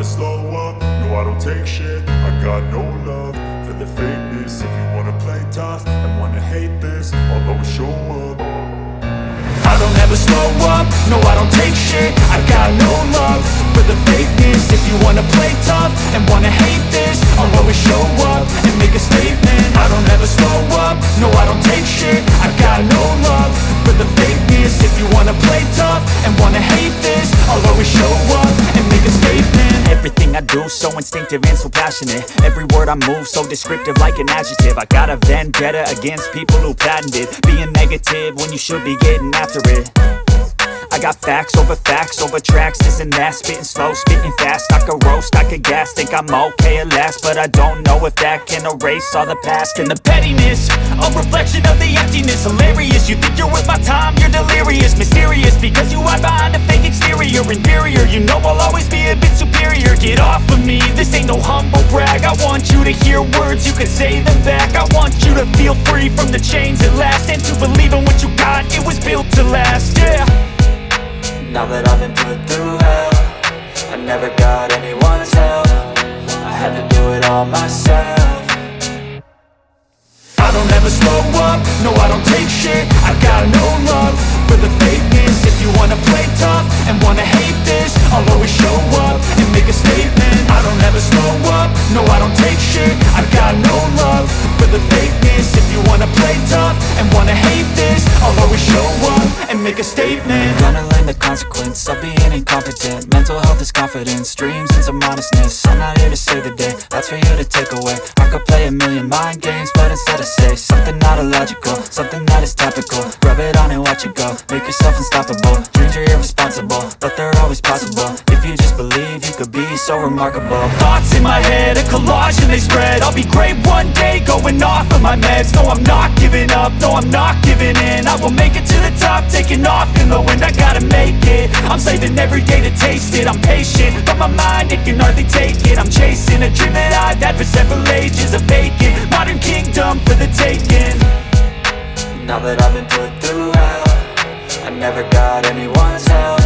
slow up, no I don't take shit. I got no love for the fakeness. If you wanna play tough and wanna hate this, I'll always show up. I don't ever slow up, no I don't take shit. I got no love for the fakeness. If you wanna play tough and wanna hate this, I'll always show up and make a statement. I don't ever slow up, no I don't take shit. I got no love for the fakeness. If you wanna play tough and wanna hate this, I'll always show up and make a statement. Everything I do so instinctive and so passionate. Every word I move so descriptive like an adjective. I got a vendetta against people who patented being negative when you should be getting after it. I got facts over tracks, this and that. Spitting slow, spitting fast, I could roast, I could gas. Think I'm okay at last, but I don't know if that can erase all the past. And the pettiness, a reflection of the emptiness. Hilarious, you think you're worth my time, you're delirious. Mysterious, because you hide behind a fake exterior. Inferior, you know I'll always be a bit superior. Get off of me, this ain't no humble brag. I want you to hear words, you can say them back. I want you to feel free from the chains at last, and to believe in what you got, it was built to last, yeah. Now that I've been put through hell, I never got anyone's help. I had to do it all myself. I don't ever slow up, no I don't take shit. I got no love for the fakeness. If you wanna play tough and wanna hate this, I'll always show up and make a statement. I don't ever slow up, no I don't take shit. I got no love for the fakeness. If you wanna play tough and wanna hate this, I'll always show up and make a statement. Gonna learn the consequence of being incompetent. Mental health is confidence, dreams and some honestness. I'm not here to save the day, that's for you to take away. I could play a million mind games, but instead I say something not illogical, something that is topical. Rub it on and watch it go, make yourself unstoppable. Dreams are irresponsible, but they're always possible. If you just believe, you could be so remarkable. Thoughts in my head, a collage and they spread. I'll be great one day, going off of my meds. No, I'm not giving up, no, I'm not giving in. I will make it to the top, taking off in the wind. I gotta make it, I'm saving every day to taste it. I'm patient, but my mind, it can hardly take it. I'm chasing a dream that I've had for several ages. A vacant, modern kingdom for the taking. Now that I've been put through hell, I never got anyone's help.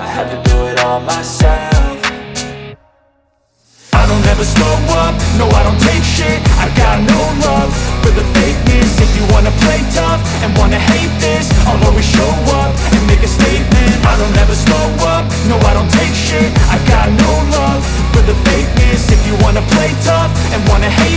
I had to do it all myself. I don't ever slow up, no I don't take shit. I got no love for the fakeness. If you wanna play tough and wanna hate this, I'll always show up and make a statement. I don't ever slow up, no I don't take shit. I got no love for the fakeness. If you wanna play tough and wanna hate